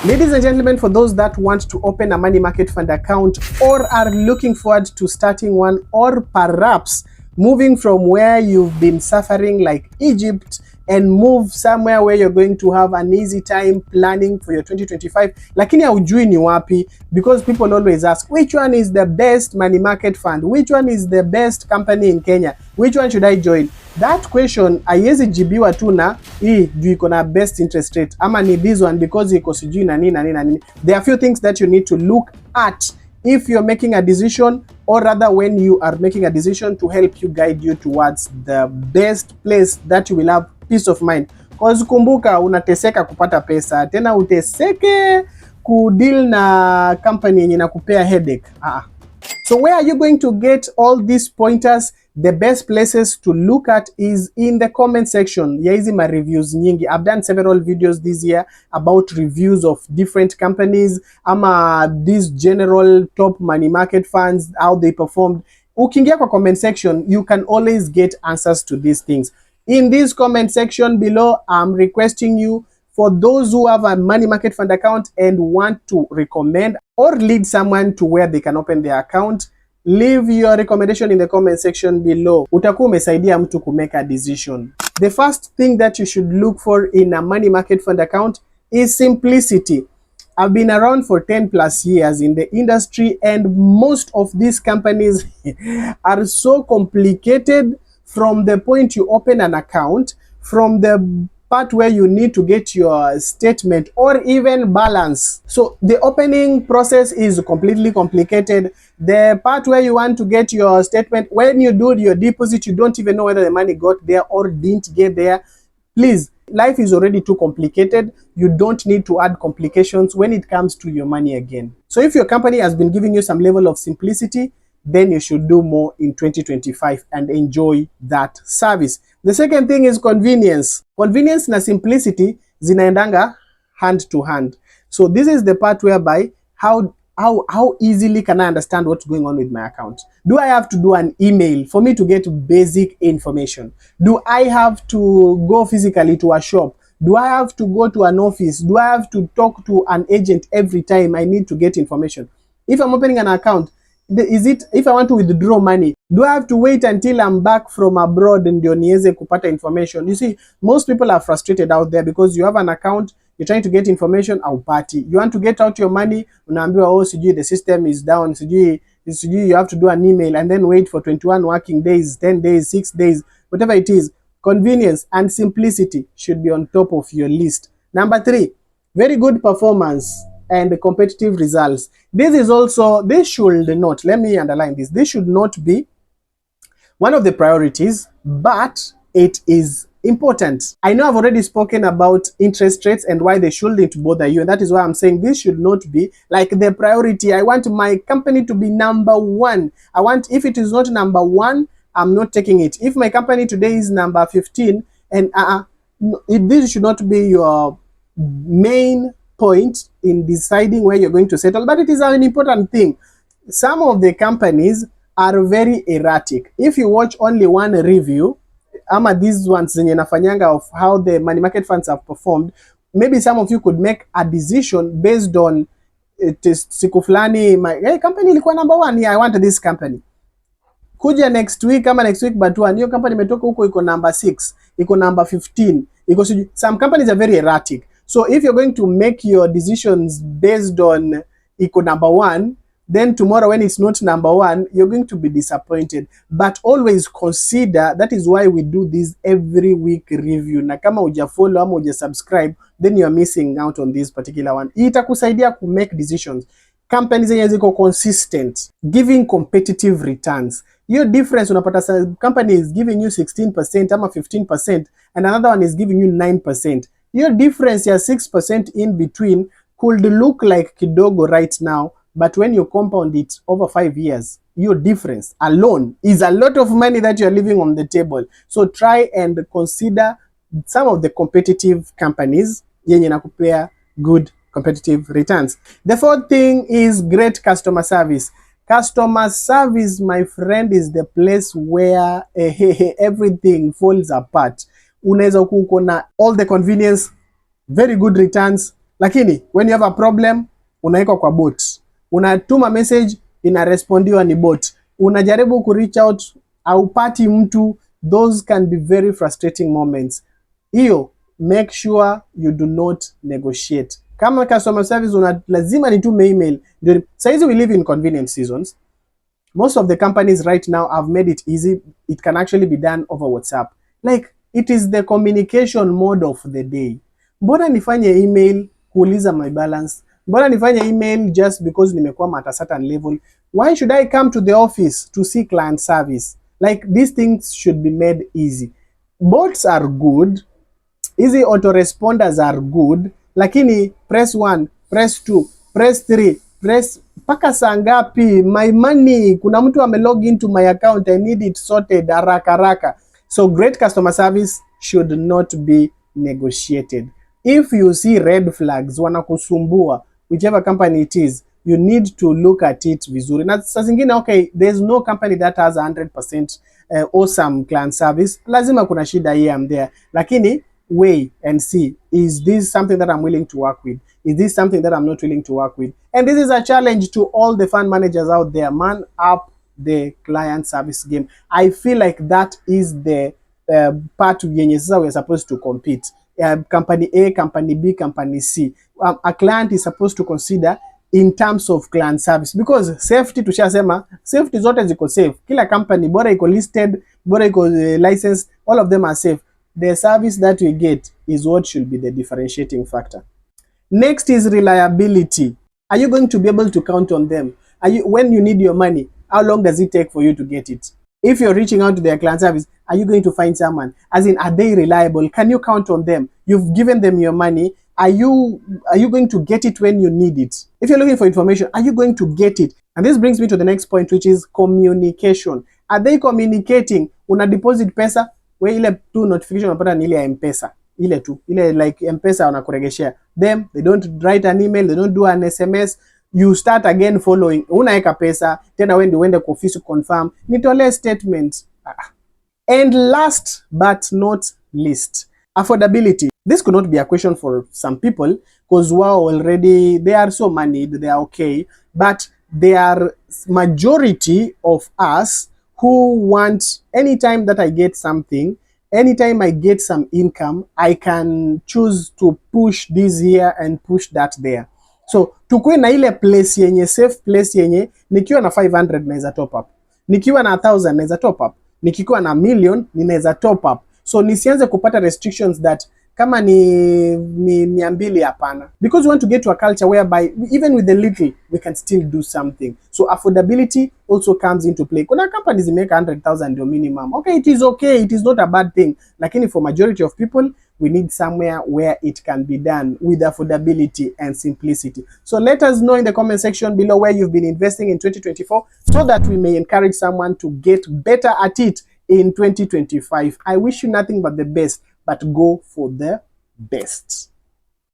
Ladies and gentlemen, for those that want to open a money market fund account or are looking forward to starting one, or perhaps moving from where you've been suffering like Egypt and move somewhere where you're going to have an easy time planning for your 2025, lakini haujui ni wapi, because people always ask which one is the best money market fund, which one is the best company in Kenya, which one should I join? That question haiwezi jibiwa tu na hii juu iko na best interest rate ama ni this one because iko sijui na nini na nini na nini. There are few things that you need to look at if you're making a decision, or rather when you are making a decision, to help you guide you towards the best place that you will have peace of mind. Cause kumbuka, unateseka kupata pesa, tena uteseke kudeal na company yenye nakupea headache. So where are you going to get all these pointers? The best places to look at is in the comment section. Ya hizi ma reviews nyingi. I've done several videos this year about reviews of different companies, ama these general top money market funds, how they performed. Ukiingia kwa comment section, you can always get answers to these things. In this comment section below, I'm requesting you, for those who have a money market fund account and want to recommend or lead someone to where they can open their account, leave your recommendation in the comment section below. Utakuwa umesaidia mtu ku make a decision. The first thing that you should look for in a money market fund account is simplicity. I've been around for 10 plus years in the industry, and most of these companies are so complicated from the point you open an account, from the part where you need to get your statement or even balance. So the opening process is completely complicated. The part where you want to get your statement, when you do your deposit, you don't even know whether the money got there or didn't get there. Please, life is already too complicated. You don't need to add complications when it comes to your money again. So if your company has been giving you some level of simplicity, then you should do more in 2025 and enjoy that service. The second thing is convenience. Convenience na simplicity zinaendanga hand to hand. So this is the part whereby how easily can I understand what's going on with my account? Do I have to do an email for me to get basic information? Do I have to go physically to a shop? Do I have to go to an office? Do I have to talk to an agent every time I need to get information? If I'm opening an account, if I want to withdraw money, do I have to wait until I'm back from abroad ndio niweze kupata information? You see, most people are frustrated out there because you have an account, you're trying to get information, haupati. You want to get out your money, unaambiwa oh sijui the system is down, sijui you have to do an email and then wait for 21 working days, 10 days, 6 days, whatever it is. Convenience and simplicity should be on top of your list. Number 3, very good performance and the competitive results. This should not, let me underline this, this should not be one of the priorities, but it is important. I know I've already spoken about interest rates and why they shouldn't bother you, and that is why I'm saying this should not be like the priority. I want my company to be number 1. If it is not number 1, I'm not taking it. If my company today is number 15, and this should not be your main point in deciding where you're going to settle, but it is an important thing. Some of the companies are very erratic. If you watch only one review, ama these ones zenye nafanyanga of how the money market funds have performed, maybe some of you could make a decision based on siku fulani, my company ilikuwa number 1, yeah, I want this company. Kuja next week but one, hiyo company imetoka huko iko number 6, iko number 15, some companies are very erratic. So if you're going to make your decisions based on iko number 1, then tomorrow when it's not number 1, you're going to be disappointed. But always consider, that is why we do this every week review. Na kama hujafollow ama hujasubscribe, then you're missing out on this particular one. Itakusaidia ku make decisions. Companies zenye ziko consistent, giving competitive returns. Your difference, unapata company is giving you 16% ama 15% and another one is giving you 9%. Your difference ya 6% in between could look like kidogo right now, but when you compound it over 5 years, your difference alone is a lot of money that you're leaving on the table. So try and consider some of the competitive companies yenye nakupea good competitive returns. The fourth thing is great customer service. Customer service, my friend, is the place where everything falls apart. Unaweza kuko na all the convenience, very good returns, Lakini when you have a problem, unaikwa kwa bot, unatuma message, inarespondiwa ni bot, unajaribu ku reach out, haupati mtu. Those can be very frustrating moments. Hiyo, make sure you do not negotiate. Kama customer service lazima nitume email. Saizi we live in convenient seasons. Most of the companies right now have made it easy. It can actually be done over WhatsApp. Like, it is the communication mode of the day. Mbona nifanye email kuuliza my balance? Mbona nifanye email just because nimekuwa at a certain level? Why should I come to the office to see client service? Like, these things should be made easy. Bots are good. Easy autoresponders are good. Lakini press 1, press 2, press 3, press paka saa ngapi? My money, kuna mtu log into my account, I need it sorted haraka haraka. So great customer service should not be negotiated. If you see red flags wanakusumbua, whichever company it is, you need to look at it vizuri. Na saa zingine, okay, there's no company that has 100% awesome client service. Lazima kuna shida here and there. Lakini weigh and see, is this something that I'm willing to work with? Is this something that I'm not willing to work with? And this is a challenge to all the fund managers out there. Man up the client service game. I feel like that is the part yenye sasa we're supposed to compete. Company A, company B, company C. A client is supposed to consider in terms of client service, because safety, tushasema safety zote ziko safe. Kila company bora iko listed, bora iko licensed, all of them are safe. The service that we get is what should be the differentiating factor. Next is reliability. Are you going to be able to count on them? When you need your money, how long does it take for you to get it? If you're reaching out to their client service, are you going to find someone? As in, are they reliable? Can you count on them? You've given them your money. Are you going to get it when you need it? If you're looking for information, are you going to get it? And this brings me to the next point, which is communication. Are they communicating? Una deposit pesa, we ile tu notification unapata ni ile ya M-Pesa. Ile tu, ile like M-Pesa wanakuregeshea. Them, they don't write an email, they don't do an SMS. You start again following. Unaeka pesa, tena uende kwa ofisi confirm. Nitole statement. And last but not least, affordability. This could not be a question for some people because they are so moneyed, they are okay. But there are majority of us who want, anytime that I get something, anytime I get some income, I can choose to push this here and push that there. So tukue na ile place yenye, safe place yenye, nikiwa na 500 naweza top up, nikiwa na 1000 naweza top up, nikiwa na million ninaweza top up. So nisianze kupata restrictions that kama ni 200 hapana, because we want to get to a culture whereby even with the little we can still do something. So affordability also comes into play. Kuna companies make 100,000 your minimum. Okay, it is okay, it is not a bad thing. Lakini for majority of people, we need somewhere where it can be done with affordability and simplicity. So let us know in the comment section below where you've been investing in 2024 so that we may encourage someone to get better at it in 2025. I wish you nothing but the best, but go for the best.